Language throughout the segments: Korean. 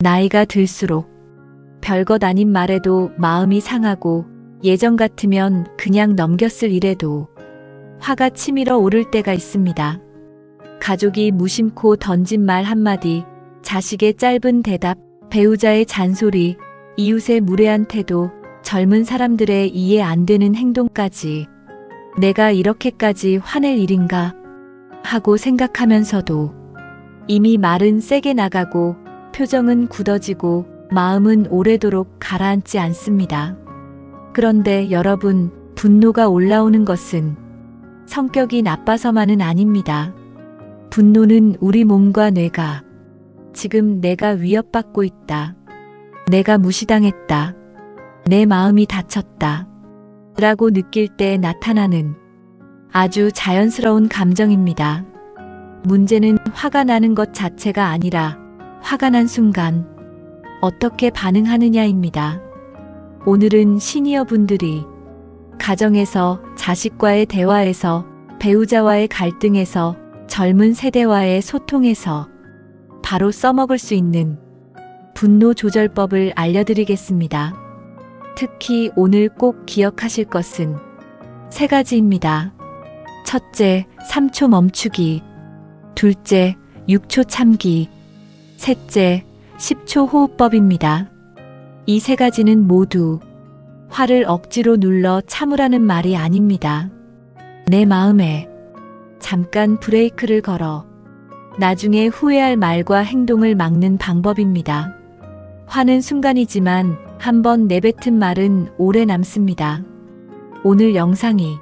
나이가 들수록 별것 아닌 말에도 마음이 상하고 예전 같으면 그냥 넘겼을 일에도 화가 치밀어 오를 때가 있습니다. 가족이 무심코 던진 말 한마디, 자식의 짧은 대답, 배우자의 잔소리, 이웃의 무례한 태도, 젊은 사람들의 이해 안 되는 행동까지 내가 이렇게까지 화낼 일인가 하고 생각하면서도 이미 말은 세게 나가고 표정은 굳어지고 마음은 오래도록 가라앉지 않습니다. 그런데 여러분, 분노가 올라오는 것은 성격이 나빠서만은 아닙니다. 분노는 우리 몸과 뇌가 지금 내가 위협받고 있다, 내가 무시당했다, 내 마음이 다쳤다 라고 느낄 때 나타나는 아주 자연스러운 감정입니다. 문제는 화가 나는 것 자체가 아니라 화가 난 순간 어떻게 반응하느냐입니다. 오늘은 시니어 분들이 가정에서, 자식과의 대화에서, 배우자와의 갈등에서, 젊은 세대와의 소통에서 바로 써먹을 수 있는 분노 조절법을 알려드리겠습니다. 특히 오늘 꼭 기억하실 것은 3가지입니다. 첫째, 3초 멈추기. 둘째, 6초 참기. 셋째, 10초 호흡법입니다. 이 3가지는 모두 화를 억지로 눌러 참으라는 말이 아닙니다. 내 마음에 잠깐 브레이크를 걸어 나중에 후회할 말과 행동을 막는 방법입니다. 화는 순간이지만 한번 내뱉은 말은 오래 남습니다. 오늘 영상이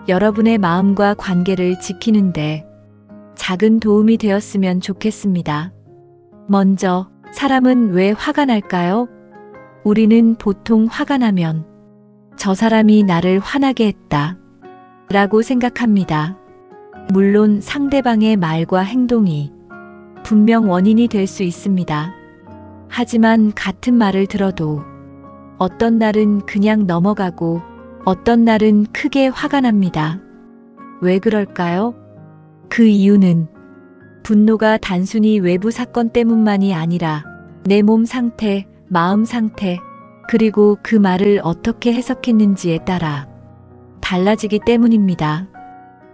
여러분의 마음과 관계를 지키는데 작은 도움이 되었으면 좋겠습니다. 먼저, 사람은 왜 화가 날까요? 우리는 보통 화가 나면 저 사람이 나를 화나게 했다 라고 생각합니다. 물론 상대방의 말과 행동이 분명 원인이 될 수 있습니다. 하지만 같은 말을 들어도 어떤 날은 그냥 넘어가고 어떤 날은 크게 화가 납니다. 왜 그럴까요? 그 이유는 분노가 단순히 외부 사건 때문만이 아니라 내 몸 상태, 마음 상태, 그리고 그 말을 어떻게 해석했는지에 따라 달라지기 때문입니다.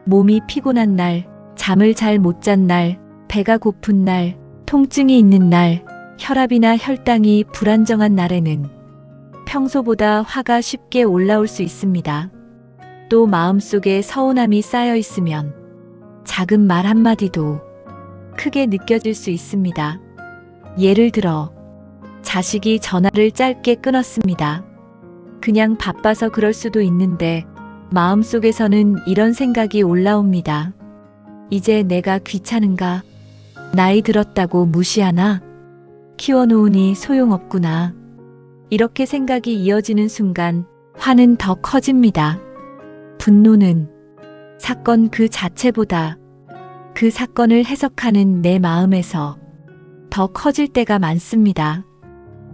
몸이 피곤한 날, 잠을 잘 못 잔 날, 배가 고픈 날, 통증이 있는 날, 혈압이나 혈당이 불안정한 날에는 평소보다 화가 쉽게 올라올 수 있습니다. 또 마음속에 서운함이 쌓여 있으면 작은 말 한마디도 크게 느껴질 수 있습니다. 예를 들어, 자식이 전화를 짧게 끊었습니다. 그냥 바빠서 그럴 수도 있는데 마음속에서는 이런 생각이 올라옵니다. 이제 내가 귀찮은가? 나이 들었다고 무시하나? 키워놓으니 소용없구나. 이렇게 생각이 이어지는 순간 화는 더 커집니다. 분노는 사건 그 자체보다 그 사건을 해석하는 내 마음에서 더 커질 때가 많습니다.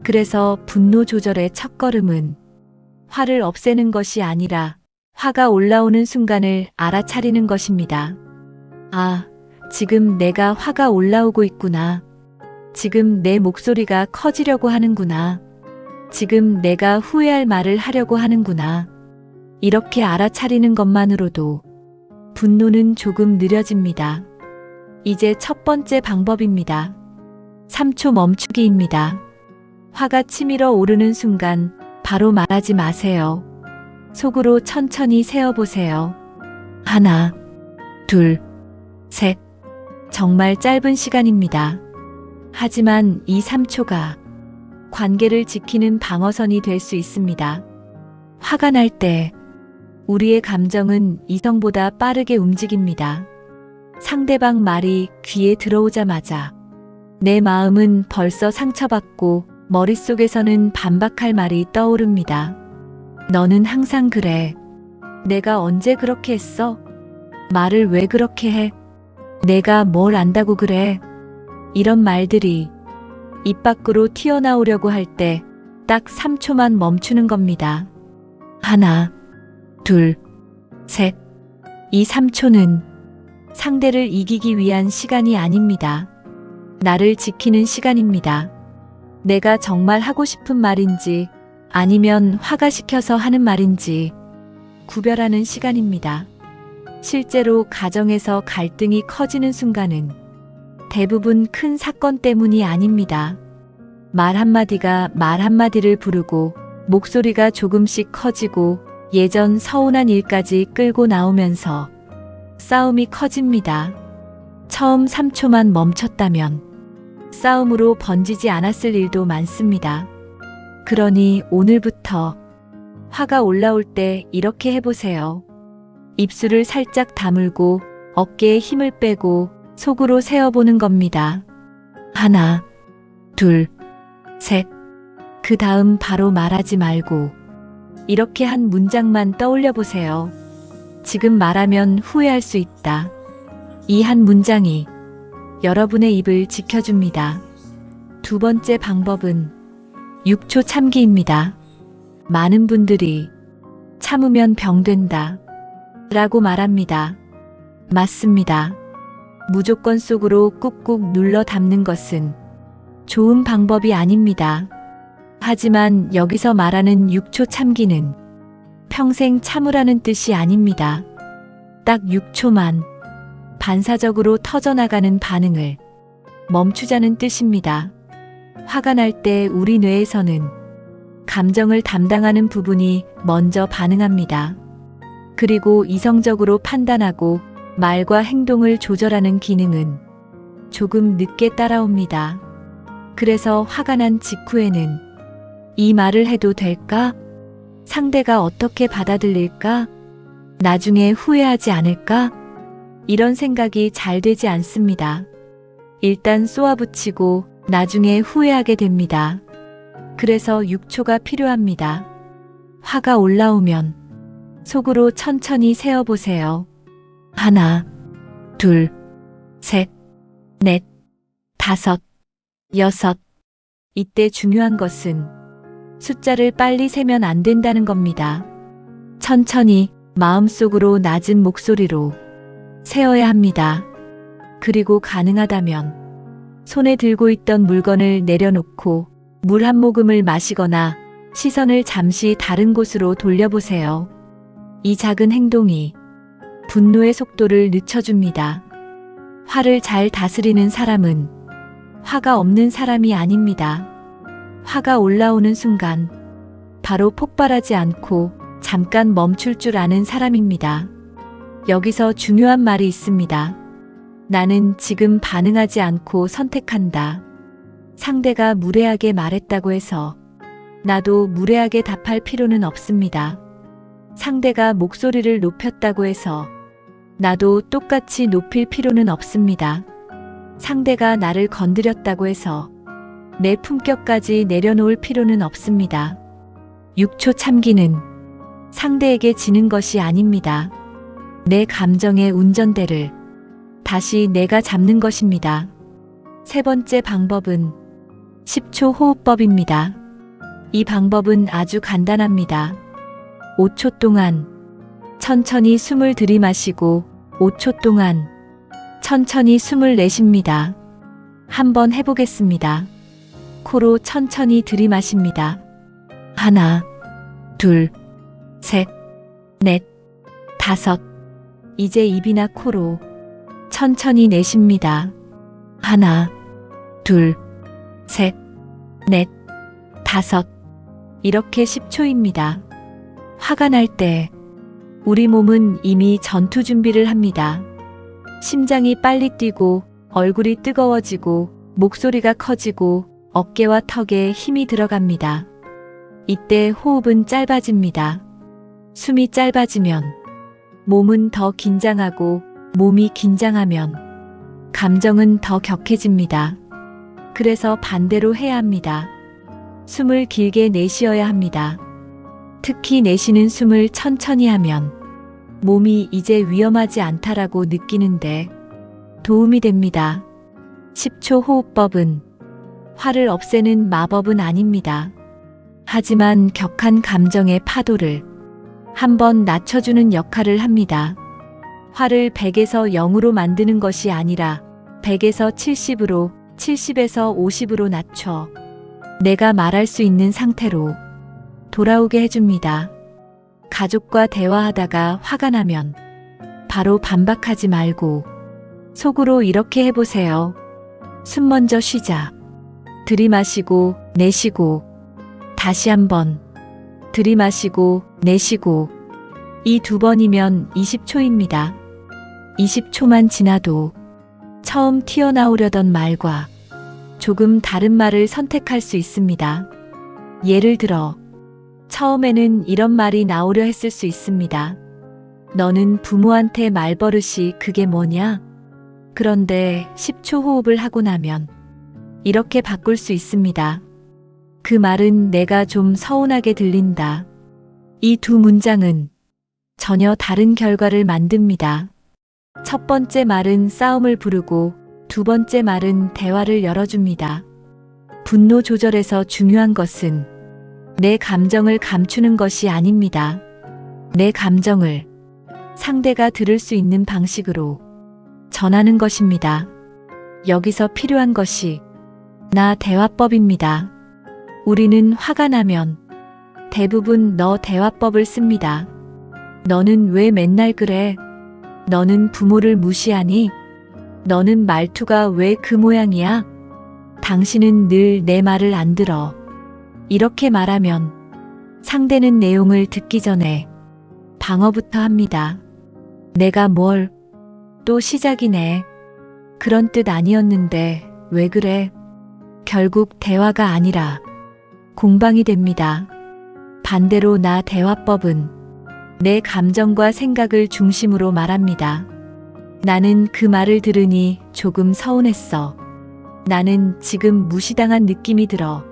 그래서 분노 조절의 첫걸음은 화를 없애는 것이 아니라 화가 올라오는 순간을 알아차리는 것입니다. 아, 지금 내가 화가 올라오고 있구나. 지금 내 목소리가 커지려고 하는구나. 지금 내가 후회할 말을 하려고 하는구나. 이렇게 알아차리는 것만으로도 분노는 조금 느려집니다. 이제 첫 번째 방법입니다. 3초 멈추기입니다. 화가 치밀어 오르는 순간 바로 말하지 마세요. 속으로 천천히 세어보세요. 1, 2, 3. 정말 짧은 시간입니다. 하지만 이 3초가 관계를 지키는 방어선이 될 수 있습니다. 화가 날 때 우리의 감정은 이성보다 빠르게 움직입니다. 상대방 말이 귀에 들어오자마자 내 마음은 벌써 상처받고 머릿속에서는 반박할 말이 떠오릅니다. 너는 항상 그래. 내가 언제 그렇게 했어? 말을 왜 그렇게 해? 내가 뭘 안다고 그래? 이런 말들이 입 밖으로 튀어나오려고 할 때 딱 3초만 멈추는 겁니다. 1, 2, 3. 이 3초는 상대를 이기기 위한 시간이 아닙니다. 나를 지키는 시간입니다. 내가 정말 하고 싶은 말인지 아니면 화가 시켜서 하는 말인지 구별하는 시간입니다. 실제로 가정에서 갈등이 커지는 순간은 대부분 큰 사건 때문이 아닙니다. 말 한마디가 말 한마디를 부르고 목소리가 조금씩 커지고 예전 서운한 일까지 끌고 나오면서 싸움이 커집니다. 처음 3초만 멈췄다면 싸움으로 번지지 않았을 일도 많습니다. 그러니 오늘부터 화가 올라올 때 이렇게 해보세요. 입술을 살짝 다물고 어깨에 힘을 빼고 속으로 세어보는 겁니다. 하나, 둘, 셋. 그 다음 바로 말하지 말고 이렇게 한 문장만 떠올려 보세요. 지금 말하면 후회할 수 있다. 이 한 문장이 여러분의 입을 지켜줍니다. 두 번째 방법은 6초 참기입니다. 많은 분들이 참으면 병된다 라고 말합니다. 맞습니다. 무조건 속으로 꾹꾹 눌러 담는 것은 좋은 방법이 아닙니다. 하지만 여기서 말하는 6초 참기는 평생 참으라는 뜻이 아닙니다. 딱 6초만 반사적으로 터져나가는 반응을 멈추자는 뜻입니다. 화가 날 때 우리 뇌에서는 감정을 담당하는 부분이 먼저 반응합니다. 그리고 이성적으로 판단하고 말과 행동을 조절하는 기능은 조금 늦게 따라옵니다. 그래서 화가 난 직후에는 이 말을 해도 될까? 상대가 어떻게 받아들일까? 나중에 후회하지 않을까? 이런 생각이 잘 되지 않습니다. 일단 쏘아붙이고 나중에 후회하게 됩니다. 그래서 6초가 필요합니다. 화가 올라오면 속으로 천천히 세어보세요. 하나, 둘, 셋, 넷, 다섯, 여섯. 이때 중요한 것은 숫자를 빨리 세면 안 된다는 겁니다. 천천히 마음속으로 낮은 목소리로 세어야 합니다. 그리고 가능하다면 손에 들고 있던 물건을 내려놓고 물 한 모금을 마시거나 시선을 잠시 다른 곳으로 돌려보세요. 이 작은 행동이 분노의 속도를 늦춰줍니다. 화를 잘 다스리는 사람은 화가 없는 사람이 아닙니다. 화가 올라오는 순간 바로 폭발하지 않고 잠깐 멈출 줄 아는 사람입니다. 여기서 중요한 말이 있습니다. 나는 지금 반응하지 않고 선택한다. 상대가 무례하게 말했다고 해서 나도 무례하게 답할 필요는 없습니다. 상대가 목소리를 높였다고 해서 나도 똑같이 높일 필요는 없습니다. 상대가 나를 건드렸다고 해서 내 품격까지 내려놓을 필요는 없습니다. 6초 참기는 상대에게 지는 것이 아닙니다. 내 감정의 운전대를 다시 내가 잡는 것입니다. 세 번째 방법은 10초 호흡법입니다. 이 방법은 아주 간단합니다. 5초 동안 천천히 숨을 들이마시고 5초 동안 천천히 숨을 내쉽니다. 한번 해보겠습니다. 코로 천천히 들이마십니다. 하나, 둘, 셋, 넷, 다섯. 이제 입이나 코로 천천히 내쉽니다. 하나, 둘, 셋, 넷, 다섯. 이렇게 10초입니다. 화가 날 때 우리 몸은 이미 전투 준비를 합니다. 심장이 빨리 뛰고 얼굴이 뜨거워지고 목소리가 커지고 어깨와 턱에 힘이 들어갑니다. 이때 호흡은 짧아집니다. 숨이 짧아지면 몸은 더 긴장하고 몸이 긴장하면 감정은 더 격해집니다. 그래서 반대로 해야 합니다. 숨을 길게 내쉬어야 합니다. 특히 내쉬는 숨을 천천히 하면 몸이 이제 위험하지 않다라고 느끼는데 도움이 됩니다. 10초 호흡법은 화를 없애는 마법은 아닙니다. 하지만 격한 감정의 파도를 한번 낮춰주는 역할을 합니다. 화를 100에서 0으로 만드는 것이 아니라 100에서 70으로, 70에서 50으로 낮춰 내가 말할 수 있는 상태로 돌아오게 해줍니다. 가족과 대화하다가 화가 나면 바로 반박하지 말고 속으로 이렇게 해보세요. 숨 먼저 쉬자. 들이마시고 내쉬고 다시 한번 들이마시고 내쉬고 이 2번이면 20초입니다. 20초만 지나도 처음 튀어나오려던 말과 조금 다른 말을 선택할 수 있습니다. 예를 들어 처음에는 이런 말이 나오려 했을 수 있습니다. 너는 부모한테 말버릇이 그게 뭐냐? 그런데 10초 호흡을 하고 나면 이렇게 바꿀 수 있습니다. 그 말은 내가 좀 서운하게 들린다. 이 2문장은 전혀 다른 결과를 만듭니다. 첫 번째 말은 싸움을 부르고 두 번째 말은 대화를 열어줍니다. 분노 조절에서 중요한 것은 내 감정을 감추는 것이 아닙니다. 내 감정을 상대가 들을 수 있는 방식으로 전하는 것입니다. 여기서 필요한 것이 나 대화법입니다. 우리는 화가 나면 대부분 너 대화법을 씁니다. 너는 왜 맨날 그래? 너는 부모를 무시하니? 너는 말투가 왜 그 모양이야? 당신은 늘 내 말을 안 들어. 이렇게 말하면 상대는 내용을 듣기 전에 방어부터 합니다. 내가 뭘? 또 시작이네. 그런 뜻 아니었는데 왜 그래? 결국 대화가 아니라 공방이 됩니다. 반대로 나 대화법은 내 감정과 생각을 중심으로 말합니다. 나는 그 말을 들으니 조금 서운했어. 나는 지금 무시당한 느낌이 들어.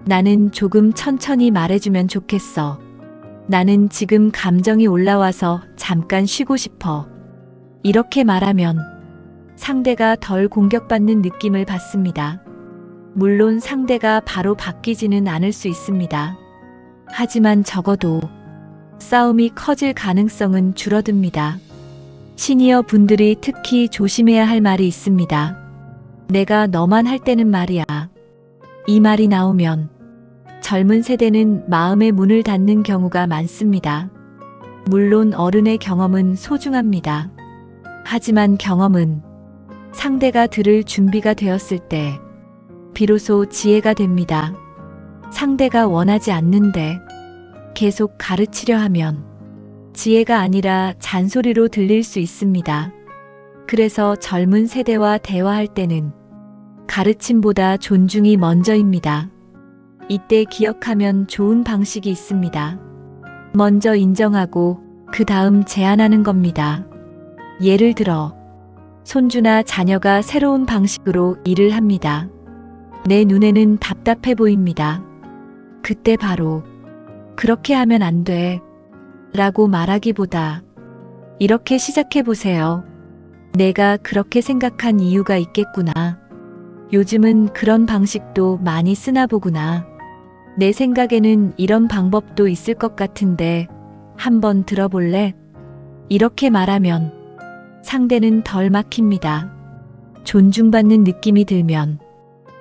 나는 조금 천천히 말해주면 좋겠어. 나는 지금 감정이 올라와서 잠깐 쉬고 싶어. 이렇게 말하면 상대가 덜 공격받는 느낌을 받습니다. 물론 상대가 바로 바뀌지는 않을 수 있습니다. 하지만 적어도 싸움이 커질 가능성은 줄어듭니다. 시니어 분들이 특히 조심해야 할 말이 있습니다. 내가 너만 할 때는 말이야. 이 말이 나오면 젊은 세대는 마음의 문을 닫는 경우가 많습니다. 물론 어른의 경험은 소중합니다. 하지만 경험은 상대가 들을 준비가 되었을 때 비로소 지혜가 됩니다. 상대가 원하지 않는데 계속 가르치려 하면 지혜가 아니라 잔소리로 들릴 수 있습니다. 그래서 젊은 세대와 대화할 때는 가르침보다 존중이 먼저입니다. 이때 기억하면 좋은 방식이 있습니다. 먼저 인정하고 그 다음 제안하는 겁니다. 예를 들어 손주나 자녀가 새로운 방식으로 일을 합니다. 내 눈에는 답답해 보입니다. 그때 바로 그렇게 하면 안 돼 라고 말하기보다 이렇게 시작해 보세요. 내가 그렇게 생각한 이유가 있겠구나. 요즘은 그런 방식도 많이 쓰나 보구나. 내 생각에는 이런 방법도 있을 것 같은데 한번 들어볼래? 이렇게 말하면 상대는 덜 막힙니다. 존중받는 느낌이 들면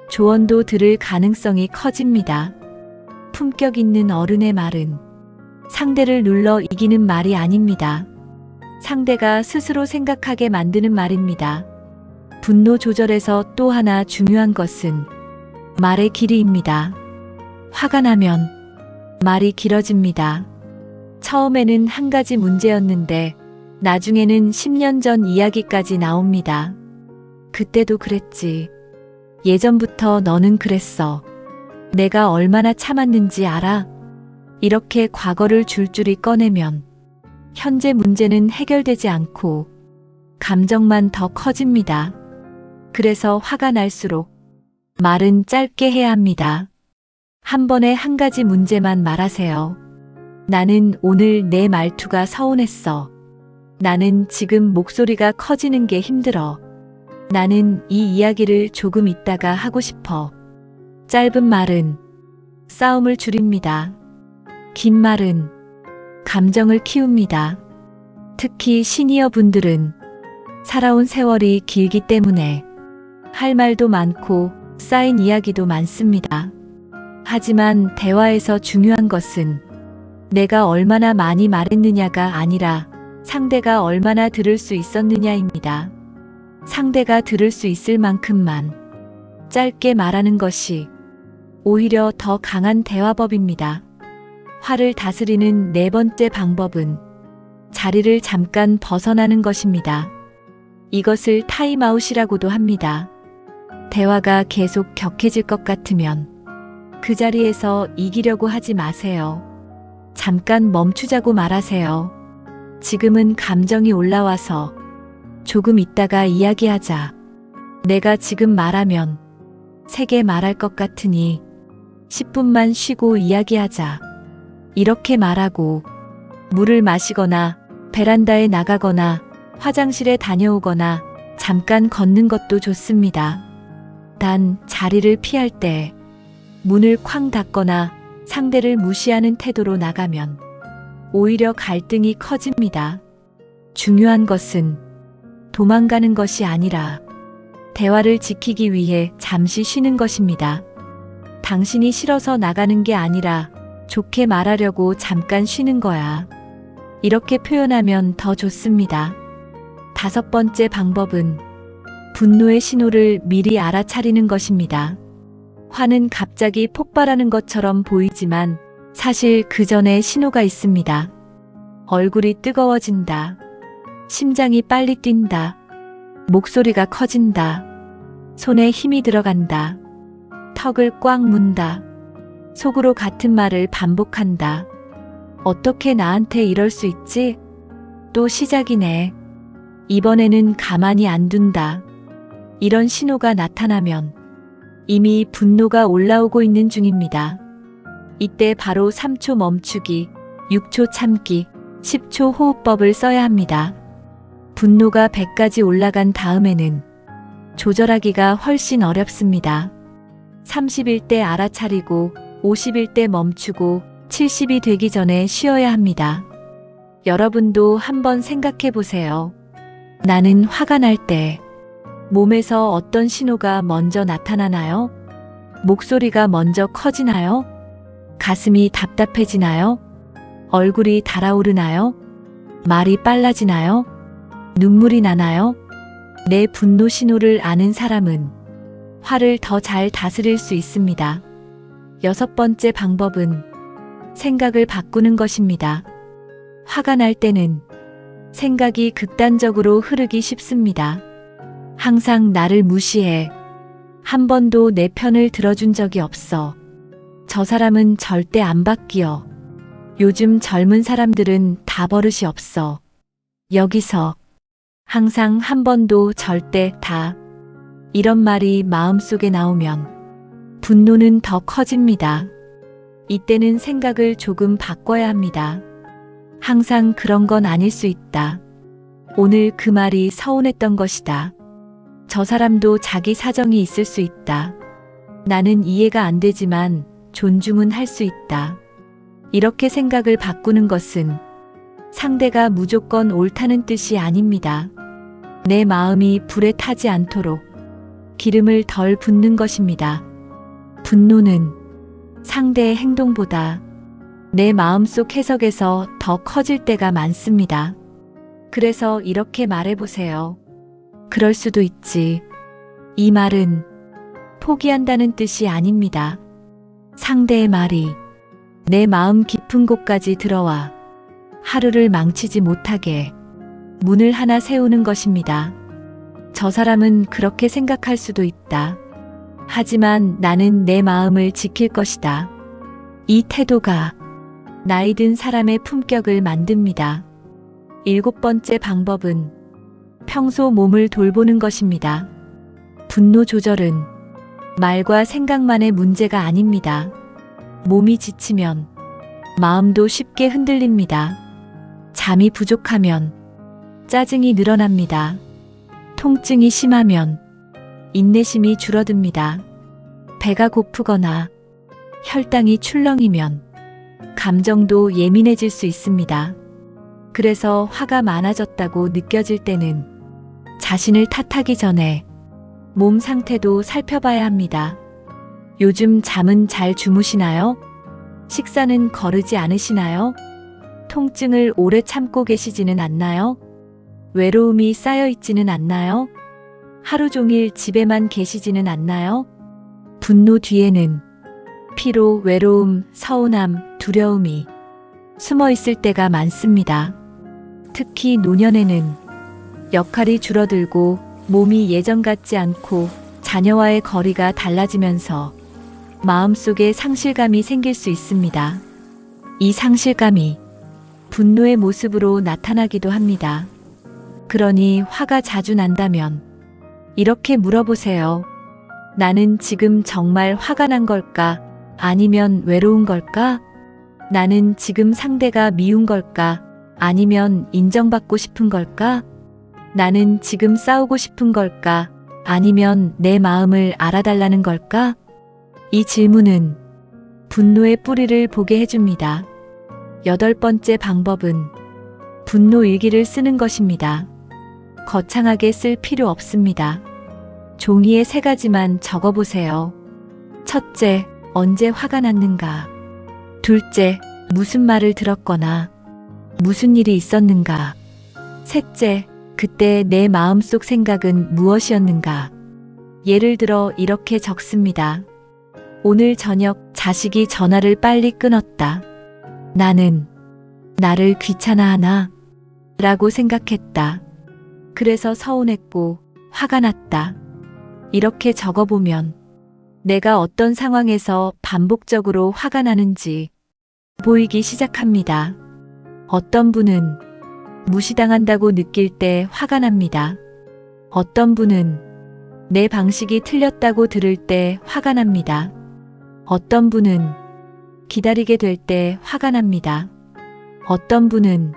조언도 들을 가능성이 커집니다. 품격 있는 어른의 말은 상대를 눌러 이기는 말이 아닙니다. 상대가 스스로 생각하게 만드는 말입니다. 분노 조절에서 또 하나 중요한 것은 말의 길이입니다. 화가 나면 말이 길어집니다. 처음에는 한 가지 문제였는데 나중에는 10년 전 이야기까지 나옵니다. 그때도 그랬지. 예전부터 너는 그랬어. 내가 얼마나 참았는지 알아? 이렇게 과거를 줄줄이 꺼내면 현재 문제는 해결되지 않고 감정만 더 커집니다. 그래서 화가 날수록 말은 짧게 해야 합니다. 한 번에 한 가지 문제만 말하세요. 나는 오늘 내 말투가 서운했어. 나는 지금 목소리가 커지는 게 힘들어. 나는 이 이야기를 조금 있다가 하고 싶어. 짧은 말은 싸움을 줄입니다. 긴 말은 감정을 키웁니다. 특히 시니어 분들은 살아온 세월이 길기 때문에 할 말도 많고 쌓인 이야기도 많습니다. 하지만 대화에서 중요한 것은 내가 얼마나 많이 말했느냐가 아니라 상대가 얼마나 들을 수 있었느냐입니다. 상대가 들을 수 있을 만큼만 짧게 말하는 것이 오히려 더 강한 대화법입니다. 화를 다스리는 네 번째 방법은 자리를 잠깐 벗어나는 것입니다. 이것을 타임아웃이라고도 합니다. 대화가 계속 격해질 것 같으면 그 자리에서 이기려고 하지 마세요. 잠깐 멈추자고 말하세요. 지금은 감정이 올라와서 조금 있다가 이야기하자. 내가 지금 말하면 세게 말할 것 같으니 10분만 쉬고 이야기하자. 이렇게 말하고 물을 마시거나 베란다에 나가거나 화장실에 다녀오거나 잠깐 걷는 것도 좋습니다. 단 자리를 피할 때 문을 쾅 닫거나 상대를 무시하는 태도로 나가면 오히려 갈등이 커집니다. 중요한 것은 도망가는 것이 아니라 대화를 지키기 위해 잠시 쉬는 것입니다. 당신이 싫어서 나가는 게 아니라 좋게 말하려고 잠깐 쉬는 거야. 이렇게 표현하면 더 좋습니다. 다섯 번째 방법은 분노의 신호를 미리 알아차리는 것입니다. 화는 갑자기 폭발하는 것처럼 보이지만 사실 그 전에 신호가 있습니다. 얼굴이 뜨거워진다. 심장이 빨리 뛴다. 목소리가 커진다. 손에 힘이 들어간다. 턱을 꽉 문다. 속으로 같은 말을 반복한다. 어떻게 나한테 이럴 수 있지? 또 시작이네. 이번에는 가만히 안 둔다. 이런 신호가 나타나면 이미 분노가 올라오고 있는 중입니다. 이때 바로 3초 멈추기, 6초 참기, 10초 호흡법을 써야 합니다. 분노가 100까지 올라간 다음에는 조절하기가 훨씬 어렵습니다. 30일 때 알아차리고 50일 때 멈추고 70이 되기 전에 쉬어야 합니다. 여러분도 한번 생각해 보세요. 나는 화가 날 때 몸에서 어떤 신호가 먼저 나타나나요? 목소리가 먼저 커지나요? 가슴이 답답해지나요? 얼굴이 달아오르나요? 말이 빨라지나요? 눈물이 나나요? 내 분노 신호를 아는 사람은 화를 더 잘 다스릴 수 있습니다. 여섯 번째 방법은 생각을 바꾸는 것입니다. 화가 날 때는 생각이 극단적으로 흐르기 쉽습니다. 항상 나를 무시해. 한 번도 내 편을 들어준 적이 없어. 저 사람은 절대 안 바뀌어. 요즘 젊은 사람들은 다 버릇이 없어. 여기서 항상 한 번도 절대 다 이런 말이 마음속에 나오면 분노는 더 커집니다. 이때는 생각을 조금 바꿔야 합니다. 항상 그런 건 아닐 수 있다. 오늘 그 말이 서운했던 것이다. 저 사람도 자기 사정이 있을 수 있다. 나는 이해가 안 되지만 존중은 할 수 있다. 이렇게 생각을 바꾸는 것은 상대가 무조건 옳다는 뜻이 아닙니다. 내 마음이 불에 타지 않도록 기름을 덜 붓는 것입니다. 분노는 상대의 행동보다 내 마음속 해석에서 더 커질 때가 많습니다. 그래서 이렇게 말해보세요. 그럴 수도 있지. 이 말은 포기한다는 뜻이 아닙니다. 상대의 말이 내 마음 깊은 곳까지 들어와 하루를 망치지 못하게 문을 하나 세우는 것입니다. 저 사람은 그렇게 생각할 수도 있다. 하지만 나는 내 마음을 지킬 것이다. 이 태도가 나이 든 사람의 품격을 만듭니다. 일곱 번째 방법은 평소 몸을 돌보는 것입니다. 분노 조절은 말과 생각만의 문제가 아닙니다. 몸이 지치면 마음도 쉽게 흔들립니다. 잠이 부족하면 짜증이 늘어납니다. 통증이 심하면 인내심이 줄어듭니다. 배가 고프거나 혈당이 출렁이면 감정도 예민해질 수 있습니다. 그래서 화가 많아졌다고 느껴질 때는 자신을 탓하기 전에 몸 상태도 살펴봐야 합니다. 요즘 잠은 잘 주무시나요? 식사는 거르지 않으시나요? 통증을 오래 참고 계시지는 않나요? 외로움이 쌓여 있지는 않나요? 하루 종일 집에만 계시지는 않나요? 분노 뒤에는 피로, 외로움, 서운함, 두려움이 숨어 있을 때가 많습니다. 특히 노년에는 역할이 줄어들고 몸이 예전 같지 않고 자녀와의 거리가 달라지면서 마음속에 상실감이 생길 수 있습니다. 이 상실감이 분노의 모습으로 나타나기도 합니다. 그러니 화가 자주 난다면 이렇게 물어보세요. 나는 지금 정말 화가 난 걸까? 아니면 외로운 걸까? 나는 지금 상대가 미운 걸까? 아니면 인정받고 싶은 걸까? 나는 지금 싸우고 싶은 걸까? 아니면 내 마음을 알아달라는 걸까? 이 질문은 분노의 뿌리를 보게 해줍니다. 8번째 방법은 분노 일기를 쓰는 것입니다. 거창하게 쓸 필요 없습니다. 종이에 3가지만 적어보세요. 첫째, 언제 화가 났는가? 둘째, 무슨 말을 들었거나 무슨 일이 있었는가? 셋째, 그때 내 마음속 생각은 무엇이었는가? 예를 들어 이렇게 적습니다. 오늘 저녁 자식이 전화를 빨리 끊었다. 나는 나를 귀찮아하나? 라고 생각했다. 그래서 서운했고 화가 났다. 이렇게 적어보면 내가 어떤 상황에서 반복적으로 화가 나는지 보이기 시작합니다. 어떤 분은 무시당한다고 느낄 때 화가 납니다. 어떤 분은 내 방식이 틀렸다고 들을 때 화가 납니다. 어떤 분은 기다리게 될 때 화가 납니다. 어떤 분은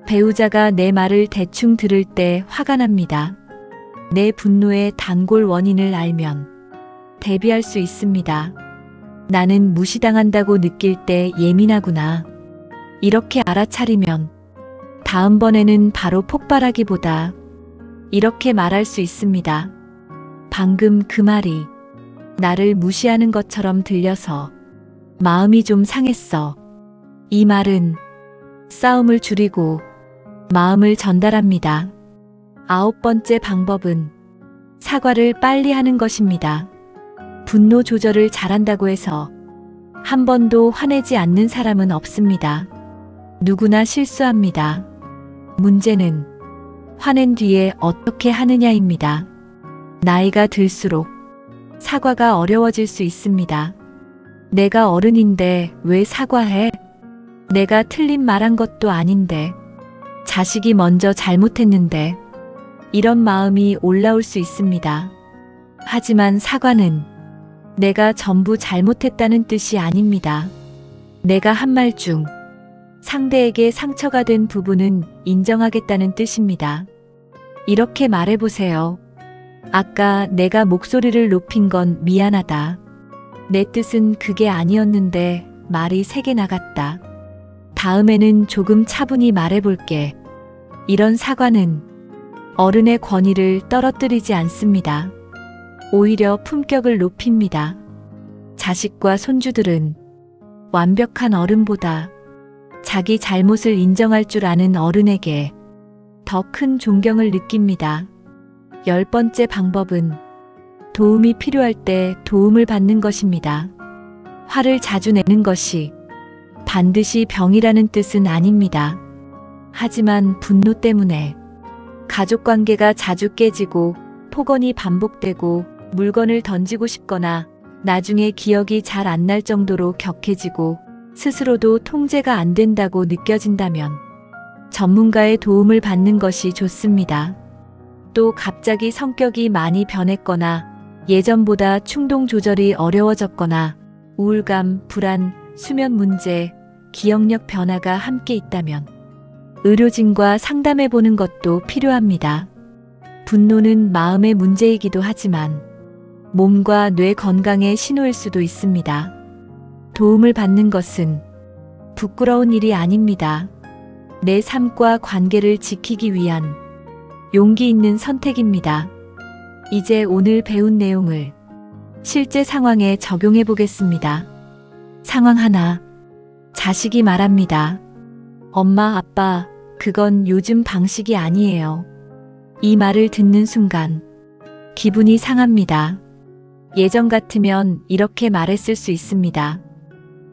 배우자가 내 말을 대충 들을 때 화가 납니다. 내 분노의 단골 원인을 알면 대비할 수 있습니다. 나는 무시당한다고 느낄 때 예민하구나. 이렇게 알아차리면 다음번에는 바로 폭발하기보다 이렇게 말할 수 있습니다. 방금 그 말이 나를 무시하는 것처럼 들려서 마음이 좀 상했어. 이 말은 싸움을 줄이고 마음을 전달합니다. 9번째 방법은 사과를 빨리 하는 것입니다. 분노 조절을 잘한다고 해서 한 번도 화내지 않는 사람은 없습니다. 누구나 실수합니다. 문제는 화낸 뒤에 어떻게 하느냐입니다. 나이가 들수록 사과가 어려워질 수 있습니다. 내가 어른인데 왜 사과해? 내가 틀린 말한 것도 아닌데. 자식이 먼저 잘못했는데. 이런 마음이 올라올 수 있습니다. 하지만 사과는 내가 전부 잘못했다는 뜻이 아닙니다. 내가 한 말 중 상대에게 상처가 된 부분은 인정하겠다는 뜻입니다. 이렇게 말해보세요. 아까 내가 목소리를 높인 건 미안하다. 내 뜻은 그게 아니었는데 말이 세게 나갔다. 다음에는 조금 차분히 말해볼게. 이런 사과는 어른의 권위를 떨어뜨리지 않습니다. 오히려 품격을 높입니다. 자식과 손주들은 완벽한 어른보다 자기 잘못을 인정할 줄 아는 어른에게 더 큰 존경을 느낍니다. 10번째 방법은 도움이 필요할 때 도움을 받는 것입니다. 화를 자주 내는 것이 반드시 병이라는 뜻은 아닙니다. 하지만 분노 때문에 가족 관계가 자주 깨지고 폭언이 반복되고 물건을 던지고 싶거나 나중에 기억이 잘 안 날 정도로 격해지고 스스로도 통제가 안 된다고 느껴진다면 전문가의 도움을 받는 것이 좋습니다. 또 갑자기 성격이 많이 변했거나 예전보다 충동 조절이 어려워졌거나 우울감, 불안, 수면 문제, 기억력 변화가 함께 있다면 의료진과 상담해 보는 것도 필요합니다. 분노는 마음의 문제이기도 하지만 몸과 뇌 건강의 신호일 수도 있습니다. 도움을 받는 것은 부끄러운 일이 아닙니다. 내 삶과 관계를 지키기 위한 용기 있는 선택입니다. 이제 오늘 배운 내용을 실제 상황에 적용해 보겠습니다. 상황 하나. 자식이 말합니다. 엄마, 아빠, 그건 요즘 방식이 아니에요. 이 말을 듣는 순간 기분이 상합니다. 예전 같으면 이렇게 말했을 수 있습니다.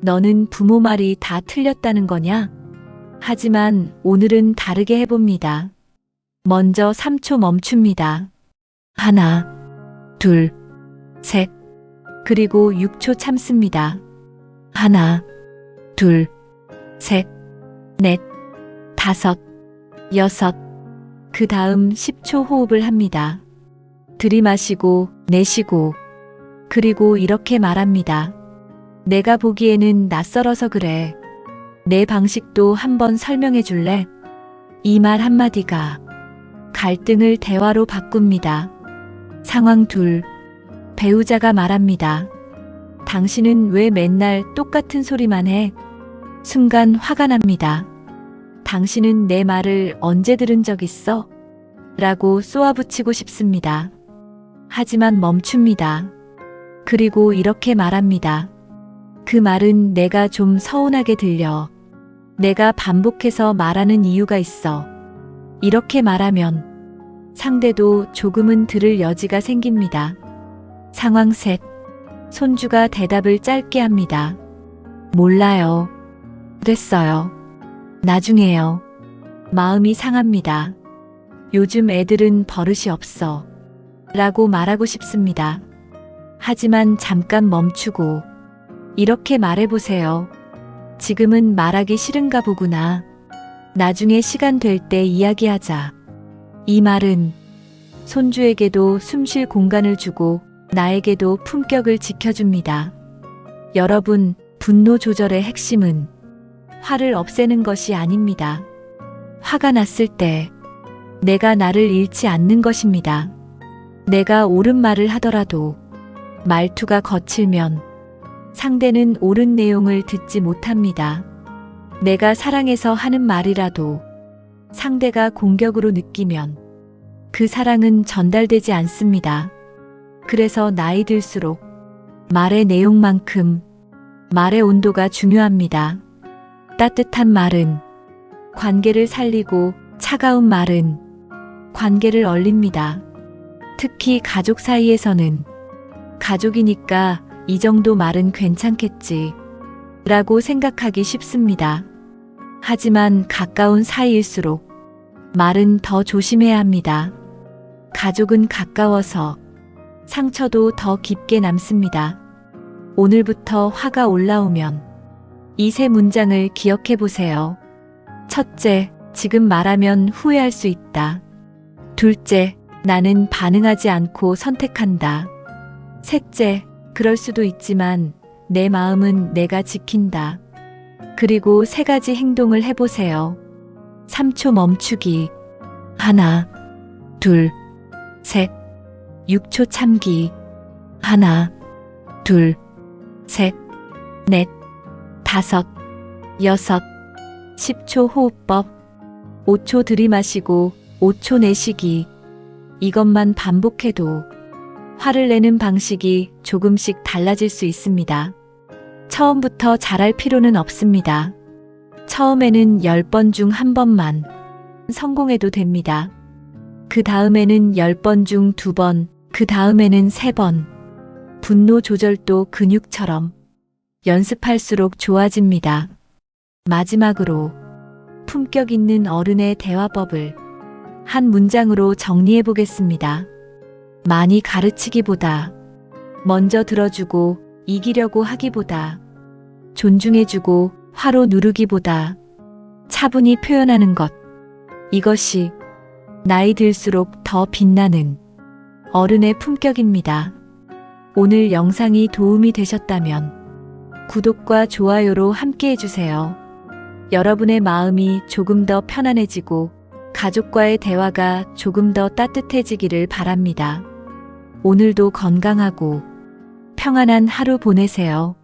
너는 부모 말이 다 틀렸다는 거냐? 하지만 오늘은 다르게 해봅니다. 먼저 3초 멈춥니다. 하나, 둘, 셋, 그리고 6초 참습니다. 하나, 둘, 셋, 넷, 다섯, 여섯, 그 다음 10초 호흡을 합니다. 들이마시고 내쉬고, 그리고 이렇게 말합니다. 내가 보기에는 낯설어서 그래. 내 방식도 한번 설명해 줄래? 이 말 한마디가 갈등을 대화로 바꿉니다. 상황 둘. 배우자가 말합니다. 당신은 왜 맨날 똑같은 소리만 해? 순간 화가 납니다. 당신은 내 말을 언제 들은 적 있어? 라고 쏘아붙이고 싶습니다. 하지만 멈춥니다. 그리고 이렇게 말합니다. 그 말은 내가 좀 서운하게 들려. 내가 반복해서 말하는 이유가 있어. 이렇게 말하면 상대도 조금은 들을 여지가 생깁니다. 상황 셋. 손주가 대답을 짧게 합니다. 몰라요. 됐어요. 나중에요. 마음이 상합니다. 요즘 애들은 버릇이 없어. 라고 말하고 싶습니다. 하지만 잠깐 멈추고 이렇게 말해보세요. 지금은 말하기 싫은가 보구나. 나중에 시간 될 때 이야기하자. 이 말은 손주에게도 숨쉴 공간을 주고 나에게도 품격을 지켜줍니다. 여러분, 분노 조절의 핵심은 화를 없애는 것이 아닙니다. 화가 났을 때 내가 나를 잃지 않는 것입니다. 내가 옳은 말을 하더라도 말투가 거칠면 상대는 옳은 내용을 듣지 못합니다. 내가 사랑해서 하는 말이라도 상대가 공격으로 느끼면 그 사랑은 전달되지 않습니다. 그래서 나이 들수록 말의 내용만큼 말의 온도가 중요합니다. 따뜻한 말은 관계를 살리고 차가운 말은 관계를 얼립니다. 특히 가족 사이에서는 가족이니까 이 정도 말은 괜찮겠지 라고 생각하기 쉽습니다. 하지만 가까운 사이일수록 말은 더 조심해야 합니다. 가족은 가까워서 상처도 더 깊게 남습니다. 오늘부터 화가 올라오면 이 세 문장을 기억해 보세요. 첫째, 지금 말하면 후회할 수 있다. 둘째, 나는 반응하지 않고 선택한다. 셋째, 그럴 수도 있지만 내 마음은 내가 지킨다. 그리고 세 가지 행동을 해보세요. 3초 멈추기. 하나, 둘, 셋. 6초 참기. 하나, 둘, 셋, 넷, 다섯, 여섯. 10초 호흡법. 5초 들이마시고 5초 내쉬기. 이것만 반복해도 화를 내는 방식이 조금씩 달라질 수 있습니다. 처음부터 잘할 필요는 없습니다. 처음에는 10번 중 1번만 성공해도 됩니다. 그 다음에는 10번 중 2번, 그 다음에는 3번. 분노 조절도 근육처럼 연습할수록 좋아집니다. 마지막으로 품격 있는 어른의 대화법을 한 문장으로 정리해 보겠습니다. 많이 가르치기보다 먼저 들어주고 이기려고 하기보다 존중해주고 화로 누르기보다 차분히 표현하는 것. 이것이 나이 들수록 더 빛나는 어른의 품격입니다. 오늘 영상이 도움이 되셨다면 구독과 좋아요로 함께 해주세요. 여러분의 마음이 조금 더 편안해지고 가족과의 대화가 조금 더 따뜻해지기를 바랍니다. 오늘도 건강하고 평안한 하루 보내세요.